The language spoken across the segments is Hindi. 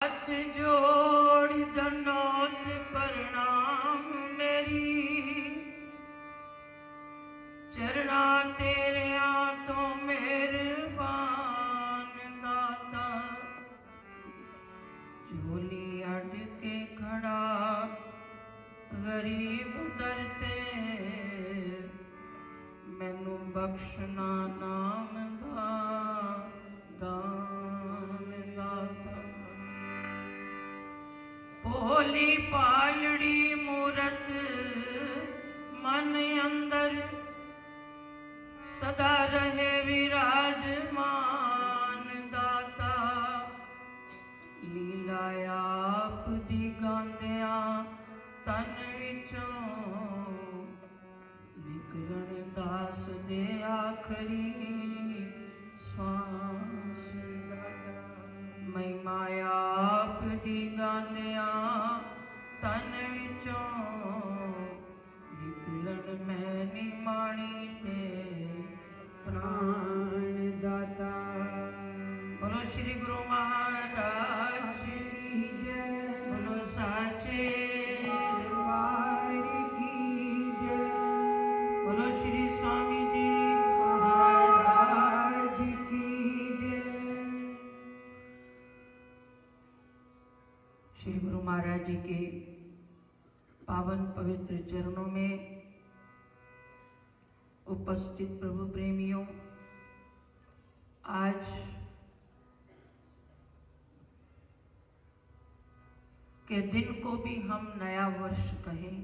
हाथ जोड़ दंडोत प्रणाम मेरी, चरना तेरे तो मेहरबान दाता। झोली अड़ के खड़ा गरीब दर ते, मैनू बख्शना नाम दा दान दाता। भोली पालड़ी मूरत मन अंदर, सदा रहे विराजमान दाता। लीला आप दी गांदिया तन विचों, निकलन दास दे आखरी श्वास दाता। महिमा आप दी गांदिया तन विचों, निकलन मैं निमाणी ते प्राण दाता। बोलो श्री गुरु महाराज की जय, बोलो साचे दरबार की जय, बोलो श्री स्वामी जी महाराज की जय। श्री गुरु महाराज जी के पावन पवित्र चरणों में उपस्थित प्रभु प्रेमियों, आज के दिन को भी हम नया वर्ष कहें।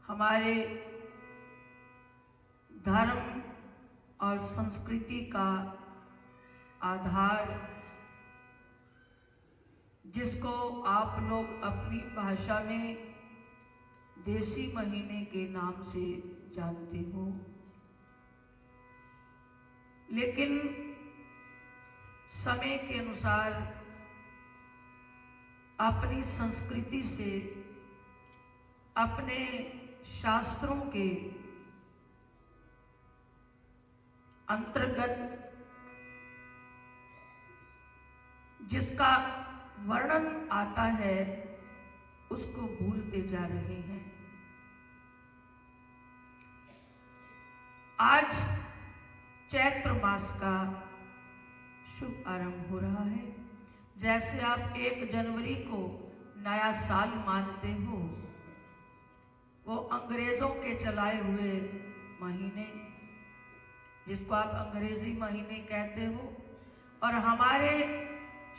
हमारे धर्म और संस्कृति का आधार, जिसको आप लोग अपनी भाषा में देसी महीने के नाम से जानते हो, लेकिन समय के अनुसार अपनी संस्कृति से, अपने शास्त्रों के अंतर्गत जिसका वर्णन आता है, उसको भूलते जा रहे हैं। आज चैत्र मास का शुभ आरंभ हो रहा है। जैसे आप 1 जनवरी को नया साल मानते हो, वो अंग्रेजों के चलाए हुए महीने, जिसको आप अंग्रेजी महीने कहते हो, और हमारे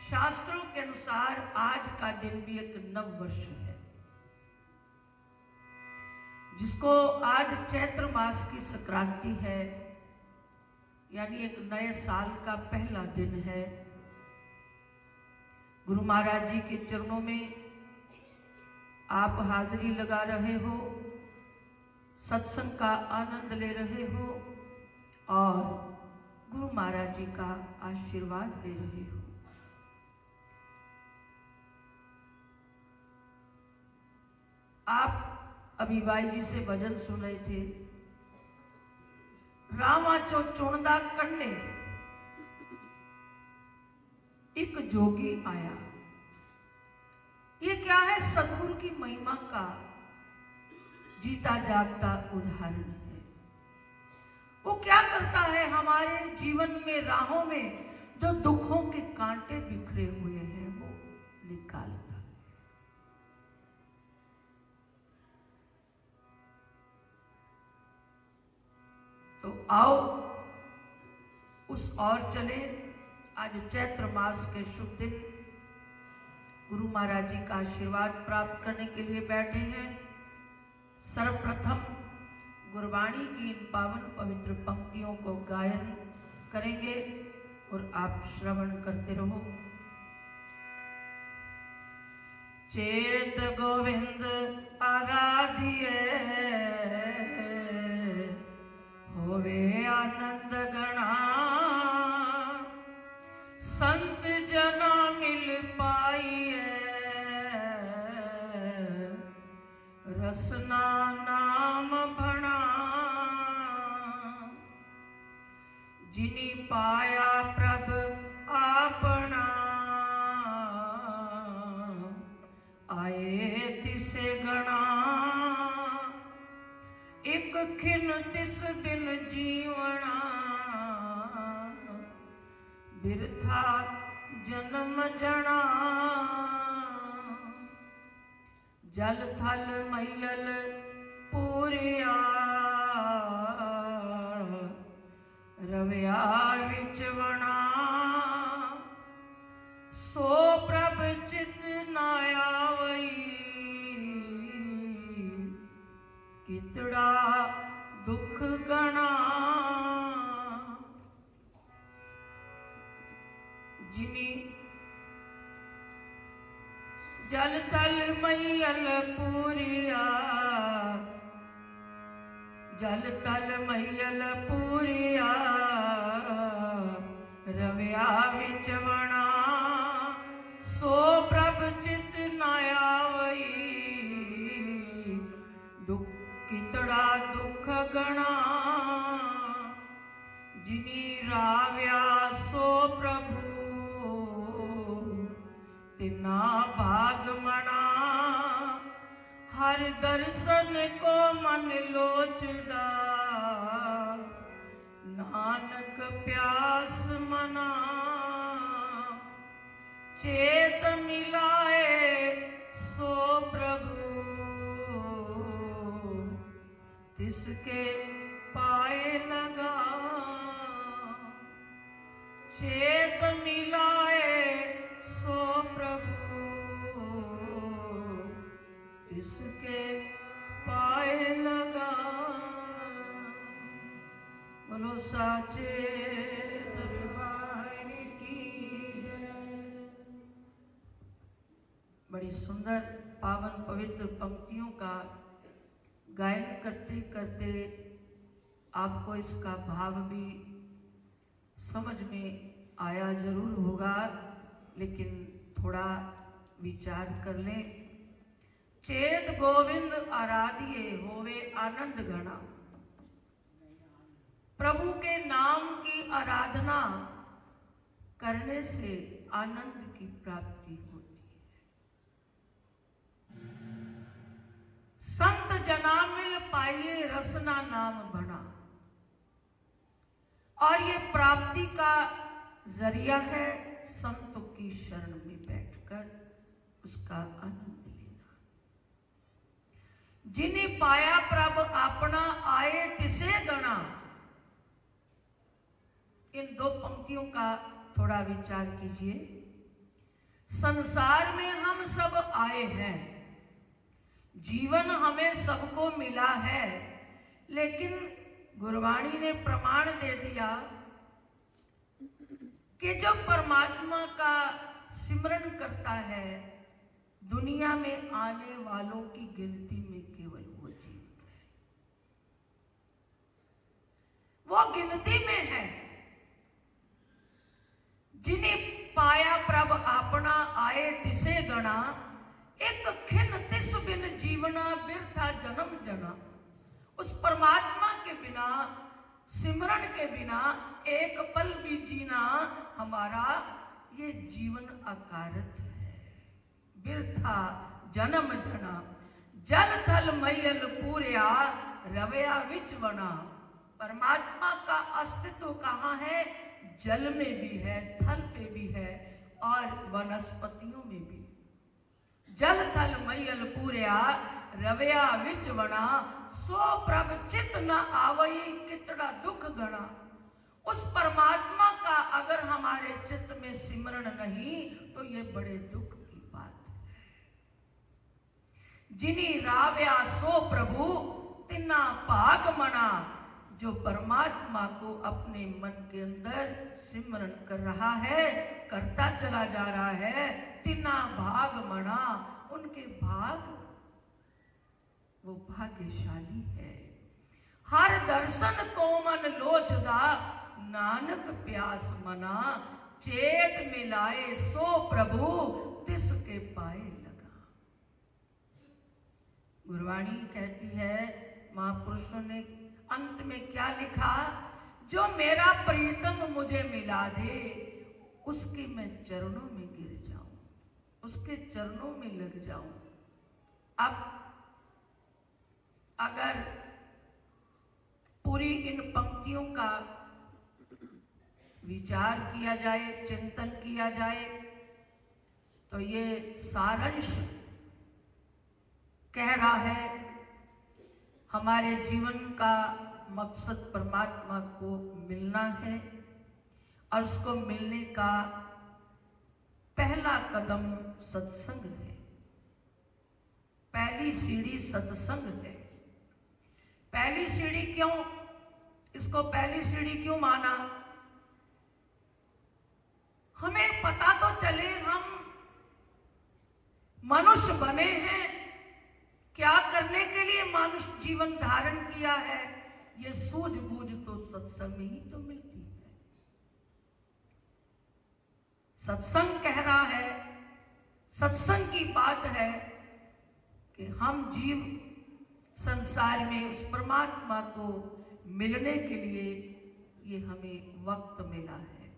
शास्त्रों के अनुसार आज का दिन भी एक नव वर्ष है, जिसको आज चैत्र मास की संक्रांति है, यानी एक नए साल का पहला दिन है। गुरु महाराज जी के चरणों में आप हाजिरी लगा रहे हो, सत्संग का आनंद ले रहे हो और गुरु महाराज जी का आशीर्वाद ले रहे हो। आप अभी बाई जी से भजन सुन रहे थे, रामा चो चुनदा कंडे एक जोगी आया। ये क्या है? सदगुरु की महिमा का जीता जागता उदाहरण है। वो क्या करता है? हमारे जीवन में, राहों में जो दुखों के कांटे बिखरे हुए हैं, वो निकालता है। तो आओ उस और चले। आज चैत्र मास के शुभ दिन गुरु महाराज जी का आशीर्वाद प्राप्त करने के लिए बैठे हैं। सर्वप्रथम गुरबाणी की इन पावन पवित्र पंक्तियों को गायन करेंगे और आप श्रवण करते रहो। चेत गोविंद आराधिए, होवे आनंद गणा, संत जना मिल पाइए, रसना नाम भणा। जिनी पाया प्रभ आपना, जन्म जना, जल थल मैयल पूरिया, रविया विच वना, सो प्रभ चित न आवई, कितड़ा दुख गणा, जिनी जल थल मैयल पूरिया, जल थल मैयल पूरिया, रविया विच वना, सो प्रभ चित न आवई, दुख कितड़ा दुख गणा, जिनी राव्या सो प्रभु, तिना भाग मना, हर दर्शन को मन लोचदा, नानक प्यास मना, चेत मिलाए सो प्रभु, तिसके पाए लगा, चेत मिलाए सो प्रभु, तिसके पाए लगा, बोलो साचे दरबार की जय। बड़ी सुंदर पावन पवित्र पंक्तियों का गायन करते करते आपको इसका भाव भी समझ में आया जरूर होगा, लेकिन थोड़ा विचार कर लें। चेत गोविंद आराधिए होवे आनंद घना, प्रभु के नाम की आराधना करने से आनंद की प्राप्ति होती है। संत जना मिल पाइए रसना नाम बना, और ये प्राप्ति का जरिया है संतों की शरण में बैठकर उसका आनंद लेना। जिन्हें पाया प्रभ अपना आए तिसे गणा, इन दो पंक्तियों का थोड़ा विचार कीजिए। संसार में हम सब आए हैं, जीवन हमें सबको मिला है, लेकिन गुरबाणी ने प्रमाण दे दिया कि जो परमात्मा का सिमरन करता है, दुनिया में आने वालों की गिनती में केवल वो जीवित है, वो गिनती में है। जिन्हें पाया प्रभ अपना आए तिसे गणा, एक खिन तिस बिन जीवना बिरथा जन्म जना। उस परमात्मा के बिना, सिमरन के बिना एक पल भी जीना हमारा ये जीवन अकारथ है, बिरथा जन्म जना। जल थल मैयल पूर्या, रवया विच वना। परमात्मा का अस्तित्व कहाँ है? जल में भी है, थल पे भी है और वनस्पतियों में भी। जल थल मैयल पूर्या, रवया विच वना, सो प्रभ चित न आवई, कितड़ा दुख गणा। उस परमात्मा का अगर हमारे चित्त में सिमरण नहीं तो ये बड़े दुख की बात है। जिनी राव्या सो प्रभु, तिना भाग मना। जो परमात्मा को अपने मन के अंदर सिमरन कर रहा है, करता चला जा रहा है, तिना भाग मना, उनके भाग, वो भाग्यशाली है। हर दर्शन को मन लोचदा, नानक प्यास मना। चेत मिलाए सो प्रभु, तिसके पाए लगा। गुरबाणी कहती है, महापुरुषों ने अंत में क्या लिखा? जो मेरा प्रीतम मुझे मिला दे, उसके मैं चरणों में गिर जाऊं, उसके चरणों में लग जाऊं। अब अगर पूरी इन पंक्तियों का विचार किया जाए, चिंतन किया जाए, तो ये सारांश कह रहा है हमारे जीवन का मकसद परमात्मा को मिलना है और उसको मिलने का पहला कदम सत्संग है। पहली सीढ़ी सत्संग है। पहली सीढ़ी क्यों, इसको पहली सीढ़ी क्यों माना? हमें पता तो चले हम मनुष्य बने हैं, क्या करने के लिए मनुष्य जीवन धारण किया है, ये सूझबूझ तो सत्संग में ही तो मिलती है। सत्संग कह रहा है, सत्संग की बात है कि हम जीव संसार में उस परमात्मा को मिलने के लिए ये हमें वक्त मिला है।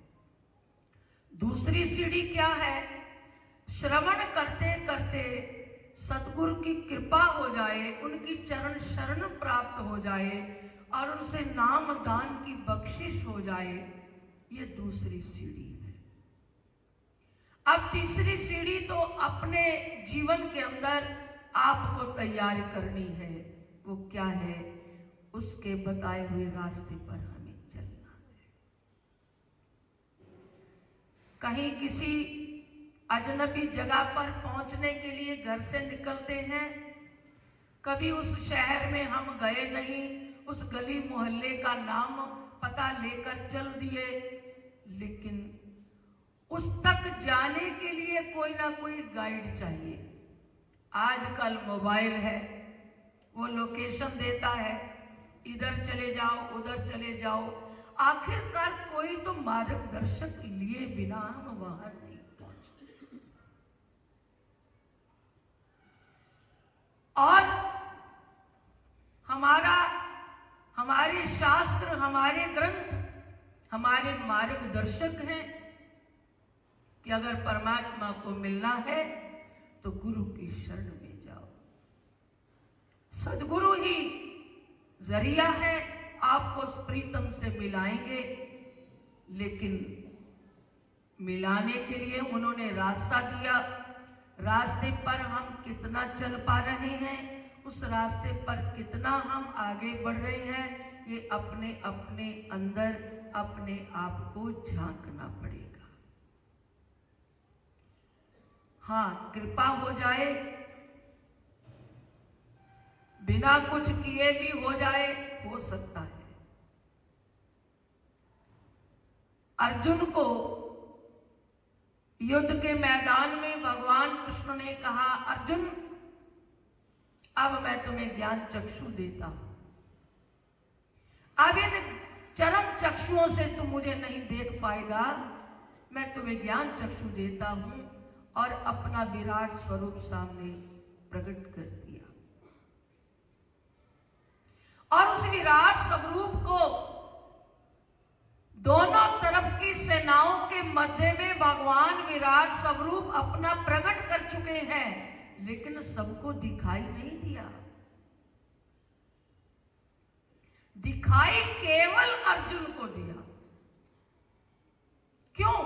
दूसरी सीढ़ी क्या है? श्रवण करते करते सतगुरु की कृपा हो जाए, उनकी चरण शरण प्राप्त हो जाए और उनसे नाम दान की बख्शिश हो जाए, ये दूसरी सीढ़ी है। अब तीसरी सीढ़ी तो अपने जीवन के अंदर आपको तैयार करनी है। वो क्या है? उसके बताए हुए रास्ते पर हमें चलना है। कहीं किसी अजनबी जगह पर पहुंचने के लिए घर से निकलते हैं, कभी उस शहर में हम गए नहीं, उस गली मोहल्ले का नाम पता लेकर चल दिए, लेकिन उस तक जाने के लिए कोई ना कोई गाइड चाहिए। आजकल मोबाइल है, वो लोकेशन देता है, इधर चले जाओ, उधर चले जाओ। आखिरकार कोई तो मार्गदर्शक लिए बिना हम वहां नहीं पहुंचते। और हमारे शास्त्र, हमारे ग्रंथ, हमारे मार्गदर्शक हैं कि अगर परमात्मा को मिलना है तो गुरु की शरण में जाओ। सद्गुरु ही जरिया है, आपको उस प्रीतम से मिलाएंगे, लेकिन मिलाने के लिए उन्होंने रास्ता दिया। रास्ते पर हम कितना चल पा रहे हैं, उस रास्ते पर कितना हम आगे बढ़ रहे हैं, ये अपने अपने अंदर अपने आप को झांकना पड़ेगा। हाँ, कृपा हो जाए, बिना कुछ किए भी हो जाए, हो सकता है। अर्जुन को युद्ध के मैदान में भगवान कृष्ण ने कहा, अर्जुन अब मैं तुम्हें ज्ञान चक्षु देता हूं। अब इन चरम चक्षुओं से तुम मुझे नहीं देख पाएगा, मैं तुम्हें ज्ञान चक्षु देता हूं, और अपना विराट स्वरूप सामने प्रकट कर दिया। और उस विराट स्वरूप को दोनों तरफ की सेनाओं के मध्य में भगवान विराट स्वरूप अपना प्रकट कर चुके हैं, लेकिन सबको दिखाई नहीं दिया। दिखाई केवल अर्जुन को दिया। क्यों?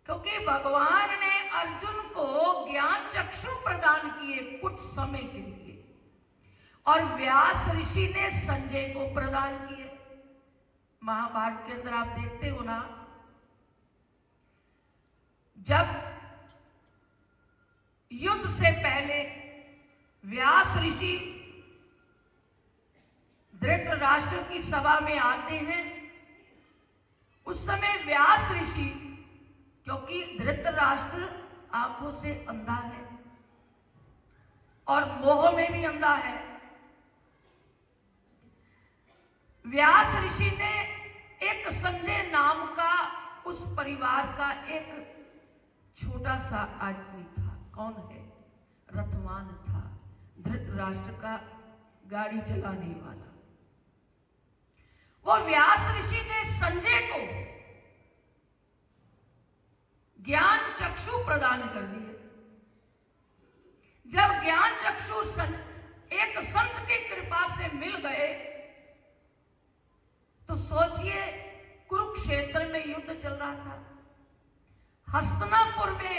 क्योंकि भगवान ने अर्जुन को ज्ञान चक्षु प्रदान किए कुछ समय के लिए, और व्यास ऋषि ने संजय को प्रदान किए। महाभारत के अंदर आप देखते हो ना, जब युद्ध से पहले व्यास ऋषि धृतराष्ट्र की सभा में आते हैं, उस समय व्यास ऋषि, क्योंकि धृतराष्ट्र आंखों से अंधा है और मोह में भी अंधा है, व्यास ऋषि ने एक संजय नाम का उस परिवार का एक छोटा सा आदमी था। कौन है? रथवान था, धृतराष्ट्र का गाड़ी चलाने वाला। वो व्यास ऋषि ने संजय को ज्ञान चक्षु प्रदान कर दिए। जब ज्ञान चक्षु एक संत की कृपा से मिल गए, तो सोचिए कुरुक्षेत्र कुरुक्षेत्र में युद्ध चल रहा था। हस्तिनापुर में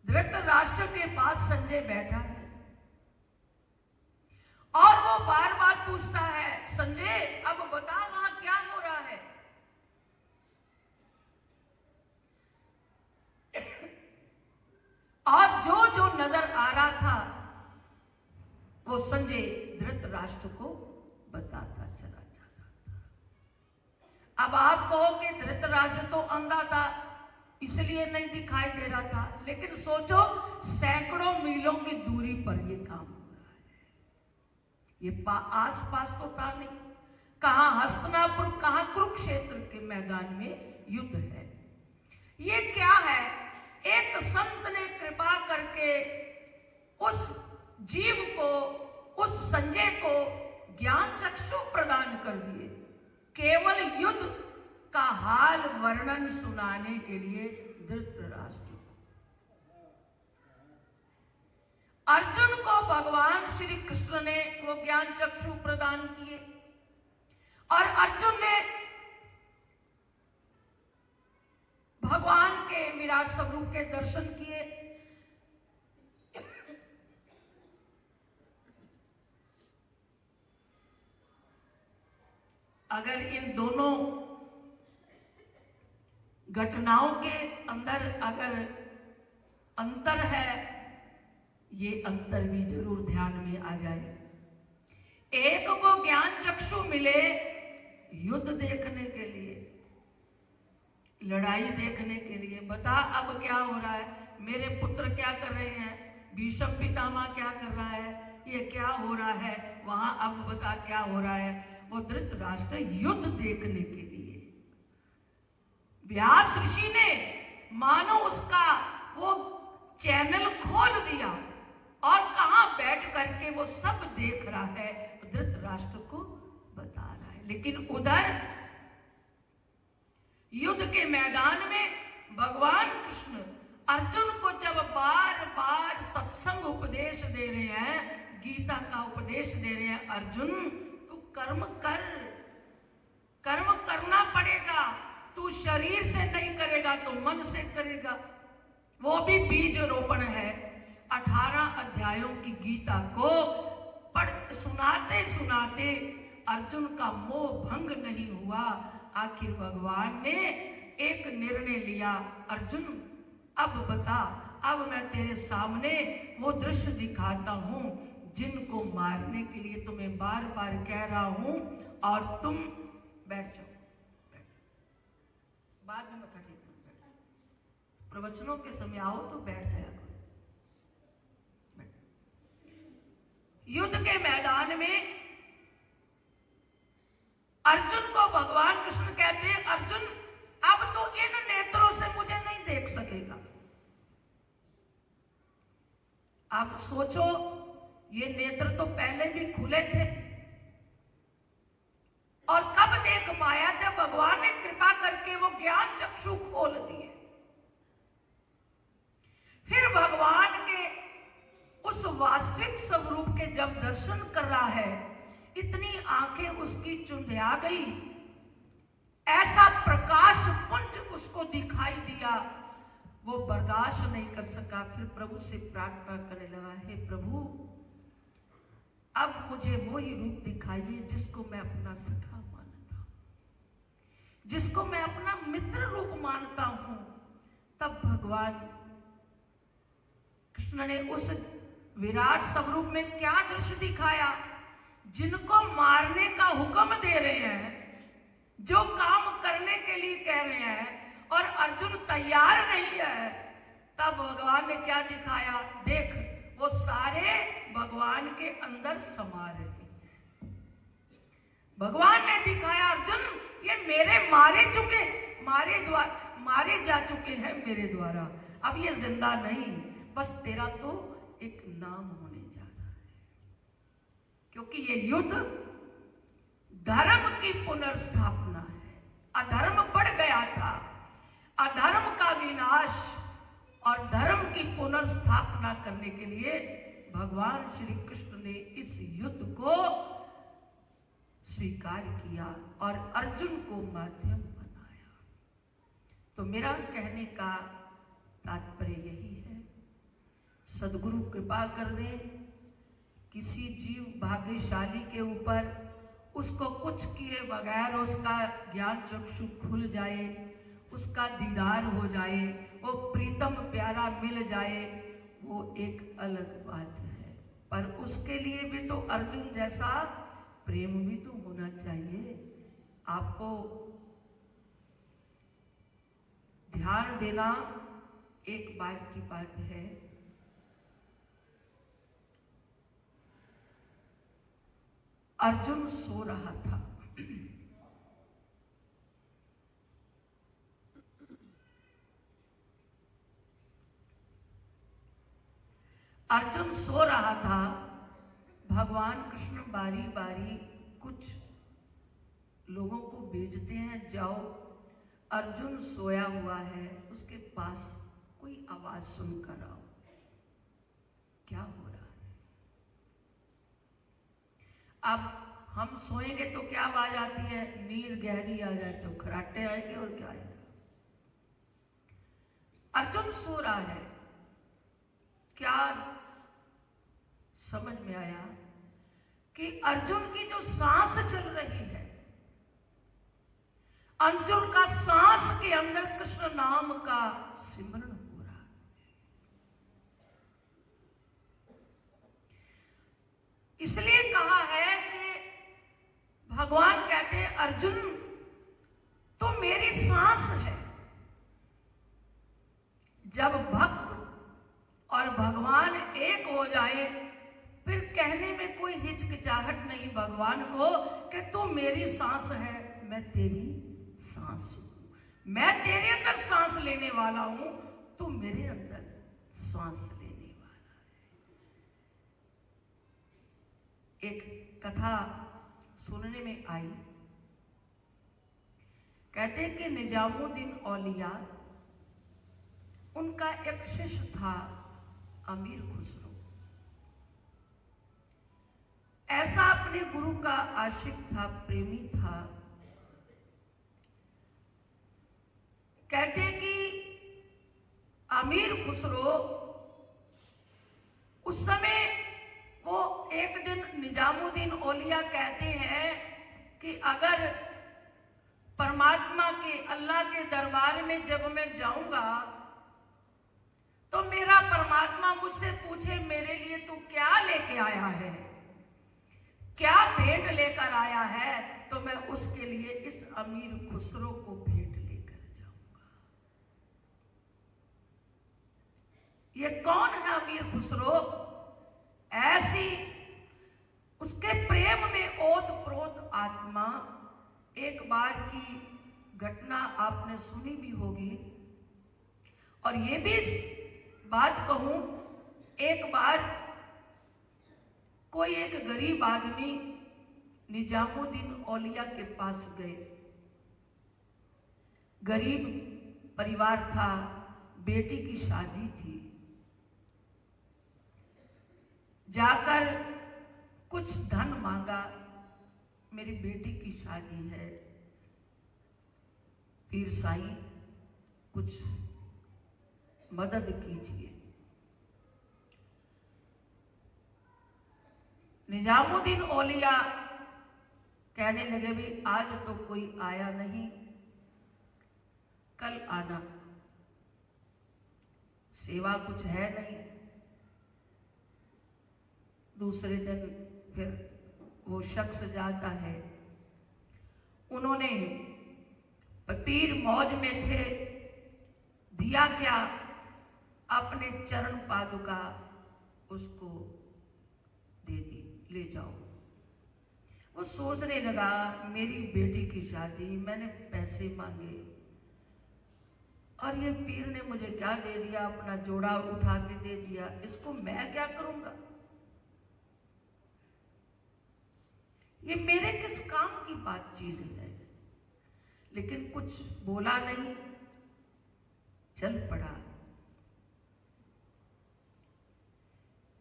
धृतराष्ट्र के पास संजय बैठा है और वो बार बार पूछता है, संजय अब बता वहां क्या हो रहा है। और जो जो नजर आ रहा था वो संजय धृतराष्ट्र को बताता चला जा रहा था। अब आप कहो कि धृतराष्ट्र तो अंधा था इसलिए नहीं दिखाई दे रहा था, लेकिन सोचो सैकड़ों मीलों की दूरी पर ये काम हो रहा है। ये आस पास तो था नहीं, कहां हस्तिनापुर, कहां कुरुक्षेत्र के मैदान में युद्ध है। ये क्या है? एक संत ने कृपा करके उस जीव को, उस संजय को ज्ञान चक्षु प्रदान कर दिए, केवल युद्ध का हाल वर्णन सुनाने के लिए धृतराष्ट्र। अर्जुन को भगवान श्री कृष्ण ने वो ज्ञान चक्षु प्रदान किए और अर्जुन ने भगवान के विराट स्वरूप के दर्शन किए। अगर इन दोनों घटनाओं के अंदर अगर अंतर है, ये अंतर भी जरूर ध्यान में आ जाए। एक को ज्ञान चक्षु मिले युद्ध देखने के लिए, लड़ाई देखने के लिए, बता अब क्या हो रहा है, मेरे पुत्र क्या कर रहे हैं, भीष्म पितामह क्या कर रहा है, ये क्या हो रहा है वहां, अब बता क्या हो रहा है। वो धृतराष्ट्र युद्ध देखने के लिए, व्यास ऋषि ने मानो उसका वो चैनल खोल दिया और कहां बैठ करके वो सब देख रहा है, धृतराष्ट्र को बता रहा है। लेकिन उधर युद्ध के मैदान में भगवान कृष्ण अर्जुन को जब बार बार सत्संग उपदेश दे रहे हैं, गीता का उपदेश दे रहे हैं, अर्जुन तू कर्म कर, कर्म करना पड़ेगा, तू शरीर से नहीं करेगा तो मन से करेगा। वो भी बीज रोपण है। 18 अध्यायों की गीता को पढ़ सुनाते सुनाते अर्जुन का मोह भंग नहीं हुआ। आखिर भगवान ने एक निर्णय लिया, अर्जुन अब बता, अब मैं तेरे सामने वो दृश्य दिखाता हूं जिनको मारने के लिए तुम्हें बार बार कह रहा हूं, और तुम बैठ जाओ, बाद में मत हटिए, प्रवचनों के समय आओ तो बैठ जाया करो। युद्ध के मैदान में अर्जुन को भगवान कृष्ण कहते हैं, अर्जुन अब तो इन नेत्रों से मुझे नहीं देख सकेगा। अब सोचो, ये नेत्र तो पहले भी खुले थे और कब देख पाया, जब भगवान ने कृपा करके वो ज्ञान चक्षु खोल दिए। फिर भगवान के उस वास्तविक स्वरूप के जब दर्शन कर रहा है, इतनी आंखें उसकी चुंधिया गई, ऐसा प्रकाश पुंज उसको दिखाई दिया, वो बर्दाश्त नहीं कर सका। फिर प्रभु से प्रार्थना करने लगा, हे प्रभु अब मुझे वही रूप दिखाइए जिसको मैं अपना सखा मानता हूं, जिसको मैं अपना मित्र रूप मानता हूं। तब भगवान कृष्ण ने उस विराट स्वरूप में क्या दृश्य दिखाया, जिनको मारने का हुक्म दे रहे हैं, जो काम करने के लिए कह रहे हैं, और अर्जुन तैयार नहीं है। तब भगवान ने क्या दिखाया, देख वो सारे भगवान के अंदर समा रहे हैं। भगवान ने दिखाया, अर्जुन ये मेरे मारे जा चुके हैं मेरे द्वारा, अब ये जिंदा नहीं, बस तेरा तो एक नाम होने जा रहा है। क्योंकि ये युद्ध धर्म की पुनर्स्थापना है। अधर्म बढ़ गया था, अधर्म का विनाश और धर्म की पुनर्स्थापना करने के लिए भगवान श्री कृष्ण ने इस युद्ध को स्वीकार किया और अर्जुन को माध्यम बनाया। तो मेरा कहने का तात्पर्य यही है, सद्गुरु कृपा कर दे किसी जीव भाग्यशाली के ऊपर, उसको कुछ किए बगैर उसका ज्ञान चक्षु खुल जाए, उसका दीदार हो जाए, वो प्रीतम प्यारा मिल जाए, वो एक अलग बात है। पर उसके लिए भी तो अर्जुन जैसा प्रेम भी तो होना चाहिए। आपको ध्यान देना एक बार की बात है, अर्जुन सो रहा था। अर्जुन सो रहा था। भगवान कृष्ण बारी बारी कुछ लोगों को भेजते हैं, जाओ अर्जुन सोया हुआ है, उसके पास कोई आवाज सुनकर आओ, क्या हो रहा है। अब हम सोएंगे तो क्या आवाज आती है, नींद गहरी आ जाए तो खराटे आएंगे और क्या आएगा। अर्जुन सो रहा है। क्या समझ में आया कि अर्जुन की जो सांस चल रही है, अर्जुन का सांस के अंदर कृष्ण नाम का सिमरण हो रहा है। इसलिए कहा है कि भगवान कहते हैं अर्जुन तो मेरी सांस है। जब भक्त और भगवान एक हो जाए फिर कहने में कोई हिचकिचाहट नहीं भगवान को कि तू मेरी सांस है, मैं तेरी सांस हूं, मैं तेरे अंदर सांस लेने वाला हूं, तू मेरे अंदर सांस लेने वाला है। एक कथा सुनने में आई, कहते हैं कि निजामुद्दीन औलिया, उनका एक शिष्य था अमीर खुसरो। ऐसा अपने गुरु का आशिक था, प्रेमी था। कहते कि अमीर खुसरो उस समय, वो एक दिन निजामुद्दीन औलिया कहते हैं कि अगर परमात्मा के, अल्लाह के दरबार में जब मैं जाऊंगा तो मेरा परमात्मा मुझसे पूछे मेरे लिए तू क्या लेके आया है, क्या भेंट लेकर आया है, तो मैं उसके लिए इस अमीर खुसरो को भेंट लेकर जाऊंगा। ये कौन है अमीर खुसरो? ऐसी उसके प्रेम में ओत प्रोत आत्मा। एक बार की घटना आपने सुनी भी होगी, और ये भी बात कहूं, एक बार कोई एक गरीब आदमी निजामुद्दीन औलिया के पास गए। गरीब परिवार था, बेटी की शादी थी। जाकर कुछ धन मांगा, मेरी बेटी की शादी है, पीर साईं कुछ मदद कीजिए। निजामुद्दीन औलिया कहने लगे भी आज तो कोई आया नहीं, कल आना, सेवा कुछ है नहीं। दूसरे दिन फिर वो शख्स जाता है। उन्होंने, पीर मौज में थे, दिया क्या, अपने चरण पादुका उसको दे दी, ले जाओ। वो सोचने लगा मेरी बेटी की शादी, मैंने पैसे मांगे और ये पीर ने मुझे क्या दे दिया, अपना जोड़ा उठा के दे दिया, इसको मैं क्या करूंगा, ये मेरे किस काम की बात चीज है। लेकिन कुछ बोला नहीं, चल पड़ा।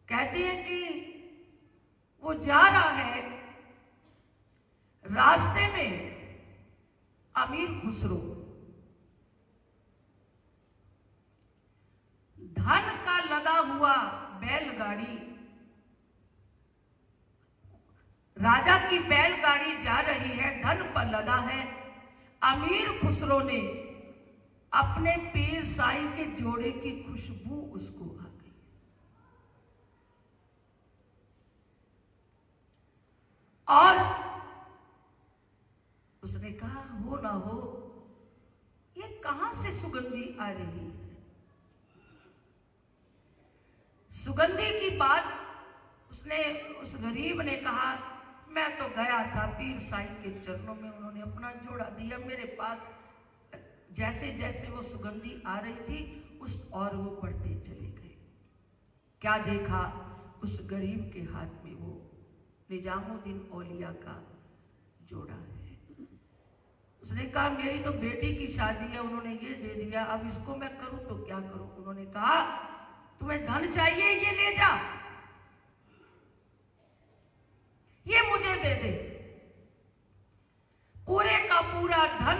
कहते हैं कि वो जा रहा है, रास्ते में अमीर खुसरो धन का लदा हुआ बैलगाड़ी, राजा की बैलगाड़ी जा रही है, धन पर लदा है। अमीर खुसरो ने अपने पीर साईं के जोड़े की खुशबू उसको आ गई। और उसने कहा, हो ना हो, ये कहां से सुगंधी आ रही है। सुगंधी की बात उसने, उस गरीब ने कहा, मैं तो गया था पीर साईं के चरणों में, उन्होंने अपना जोड़ा दिया मेरे पास। जैसे जैसे वो सुगंधी आ रही थी उस और वो बढ़ते चले गए। क्या देखा, उस गरीब के हाथ में वो निजामुद्दीन औलिया का जोड़ा है। उसने कहा, मेरी तो बेटी की शादी है, उन्होंने ये दे दिया, अब इसको मैं करूं तो क्या करूं। उन्होंने कहा, तुम्हें धन चाहिए, ये ले जा, ये मुझे दे दे। पूरे का पूरा धन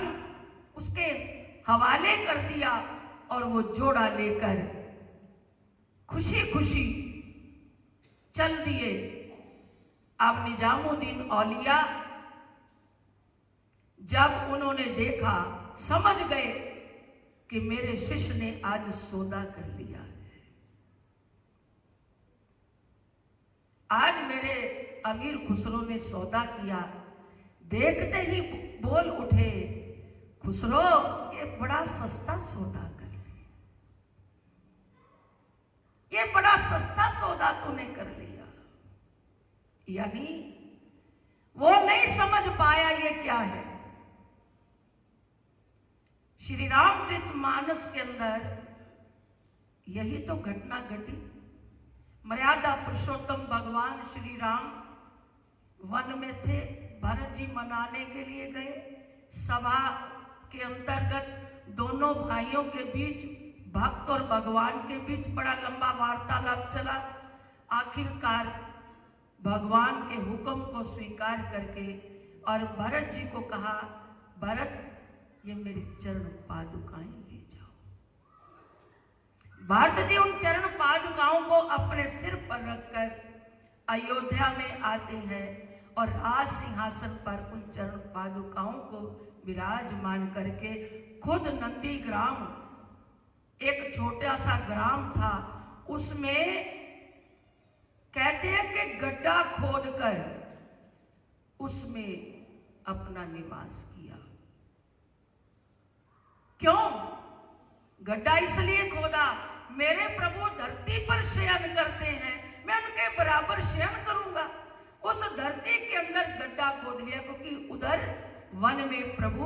उसके हवाले कर दिया और वो जोड़ा लेकर खुशी खुशी चल दिए। अब निजामुद्दीन औलिया जब उन्होंने देखा, समझ गए कि मेरे शिष्य ने आज सौदा कर लिया है, आज मेरे अमीर खुसरो ने सौदा किया। देखते ही बोल उठे, खुसरो, ये बड़ा सस्ता सौदा कर लिया, ये बड़ा सस्ता सौदा तूने कर लिया। यानी वो नहीं समझ पाया ये क्या है। श्री रामचरितमानस के अंदर यही तो घटना घटी। मर्यादा पुरुषोत्तम भगवान श्री राम वन में थे, भरत जी मनाने के लिए गए। सभा के अंतर्गत दोनों भाइयों के बीच, भक्त और भगवान के बीच बड़ा लंबा वार्तालाप चला। आखिरकार भगवान के हुक्म को स्वीकार करके और भरत जी को कहा, भरत, ये मेरी चरण पादुकाएं ले जाओ। भरत जी उन चरण पादुकाओं को अपने सिर पर रखकर अयोध्या में आते हैं और राज सिंहासन पर उन चरण पादुकाओं को विराजमान करके खुद नंदीग्राम, एक छोटा सा ग्राम था, उसमें कहते हैं कि गड्ढा खोदकर उसमें अपना निवास किया। क्यों गड्ढा इसलिए खोदा, मेरे प्रभु धरती पर शयन करते हैं, मैं उनके बराबर शयन करूंगा। उस धरती के अंदर गड्ढा खोद लिया, क्योंकि उधर वन में प्रभु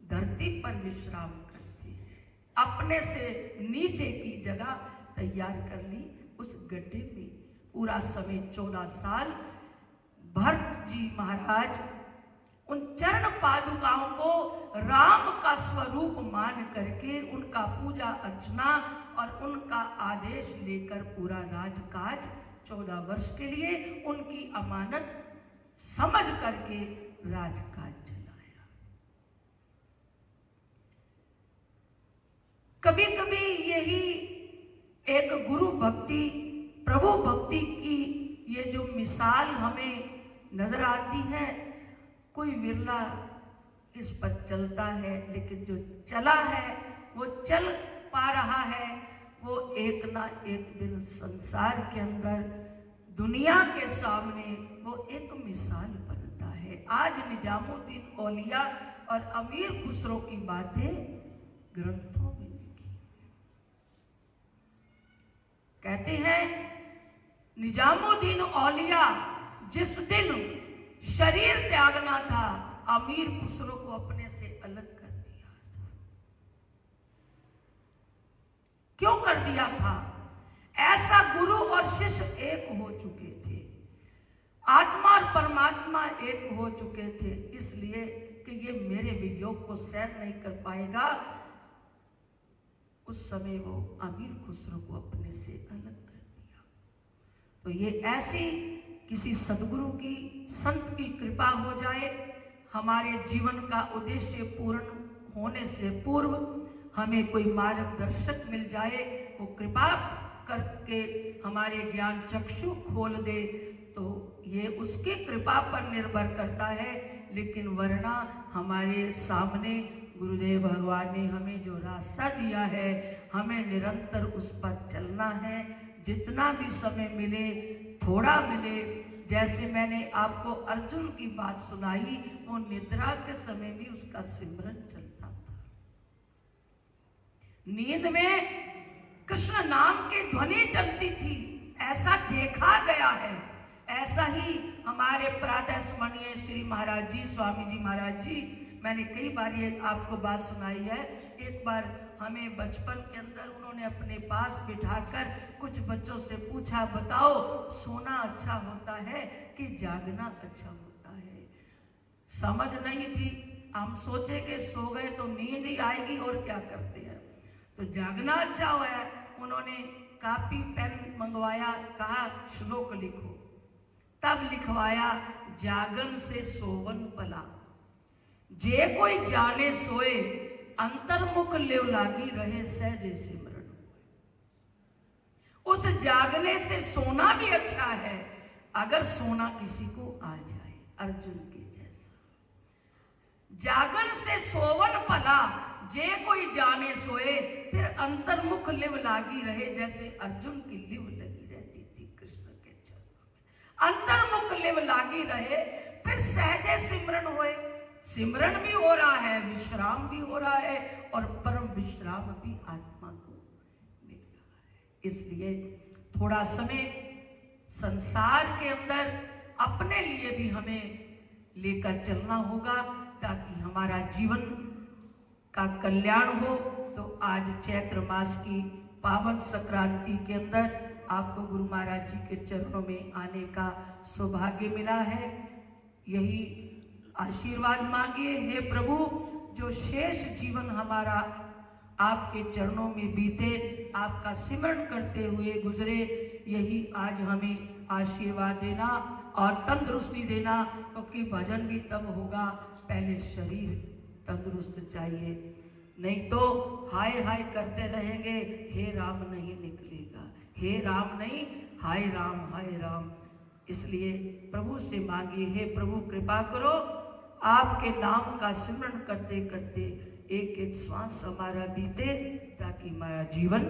धरती पर विश्राम करते हैं। अपने से नीचे की जगह तैयार कर ली उस गड्ढे में। पूरा समय 14 साल भरत जी महाराज उन चरण पादुकाओं को राम का स्वरूप मान करके उनका पूजा अर्चना और उनका आदेश लेकर पूरा राजकाज 14 वर्ष के लिए उनकी अमानत समझ करके राजकाज चलाया। कभी कभी यही एक गुरु भक्ति, प्रभु भक्ति की ये जो मिसाल हमें नजर आती है, कोई विरला इस पर चलता है, लेकिन जो चला है वो चल पा रहा है, वो एक ना एक दिन संसार के अंदर दुनिया के सामने वो एक मिसाल बनता है। आज निजामुद्दीन औलिया और अमीर खुसरो की बातें ग्रंथों में लिखी। कहते हैं निजामुद्दीन औलिया जिस दिन शरीर त्यागना था, अमीर खुसरो को अपने से अलग कर दिया। क्यों कर दिया था? ऐसा गुरु और शिष्य एक हो चुके थे, आत्मा और परमात्मा एक हो चुके थे, इसलिए कि ये मेरे वियोग को सहन नहीं कर पाएगा। उस समय वो अमीर खुसरो को अपने से अलग कर दिया। तो ये ऐसी किसी सदगुरु की, संत की कृपा हो जाए, हमारे जीवन का उद्देश्य पूर्ण होने से पूर्व हमें कोई मार्गदर्शक मिल जाए, वो कृपा करके हमारे ज्ञान चक्षु खोल दे, तो ये उसकी कृपा पर निर्भर करता है। लेकिन वरना हमारे सामने गुरुदेव भगवान ने हमें जो रास्ता दिया है, हमें निरंतर उस पर चलना है। जितना भी समय मिले, थोड़ा मिले, जैसे मैंने आपको अर्जुन की बात सुनाई, वो निद्रा के समय भी उसका सिमरन चलता था। नींद में कृष्ण नाम की ध्वनि चलती थी, ऐसा देखा गया है। ऐसा ही हमारे प्रातः स्मरणीय श्री महाराज जी, स्वामी जी महाराज जी, मैंने कई बार ये आपको बात सुनाई है। एक बार हमें बचपन के अंदर उन्होंने अपने पास बिठाकर कुछ बच्चों से पूछा, बताओ सोना अच्छा होता है कि जागना अच्छा होता है? समझ नहीं थी। हम सोचे कि सो गए तो नींद ही आएगी और क्या करते हैं, तो जागना अच्छा हुआ है। उन्होंने कापी पेन मंगवाया, कहा श्लोक लिखो। तब लिखवाया, जागन से सोवन पला, जे कोई जाने सोए, अंतर्मुख लेव लागी रहे सहजे सिमरन। उस जागने से सोना भी अच्छा है, अगर सोना किसी को आ जाए, अर्जुन के जैसा। जागन से सोवन पला, जे कोई जाने सोए, फिर अंतर्मुख लिव लागी रहे, जैसे अर्जुन की लिव लगी रहती थी कृष्ण के चरणों में। अंतर्मुख लिव लागी रहे, फिर सहजे सिमरन होए। सिमरन भी हो रहा है, विश्राम भी हो रहा है, और परम विश्राम भी आत्मा को मिल रहा है। इसलिए थोड़ा समय संसार के अंदर अपने लिए भी हमें लेकर चलना होगा, ताकि हमारा जीवन का कल्याण हो। तो आज चैत्र मास की पावन संक्रांति के अंदर आपको गुरु महाराज जी के चरणों में आने का सौभाग्य मिला है। यही आशीर्वाद मांगिए, हे प्रभु, जो शेष जीवन हमारा आपके चरणों में बीते, आपका सिमरण करते हुए गुजरे, यही आज हमें आशीर्वाद देना और तंदुरुस्ती देना, क्योंकि भजन भी तब होगा पहले शरीर तंदुरुस्त चाहिए, नहीं तो हाय हाय करते रहेंगे, हे राम नहीं निकलेगा। हे राम नहीं, हाय राम हाय राम। इसलिए प्रभु से मांगिए, हे प्रभु कृपा करो, आपके नाम का सिमरण करते करते एक एक श्वास हमारा बीते, ताकि हमारा जीवन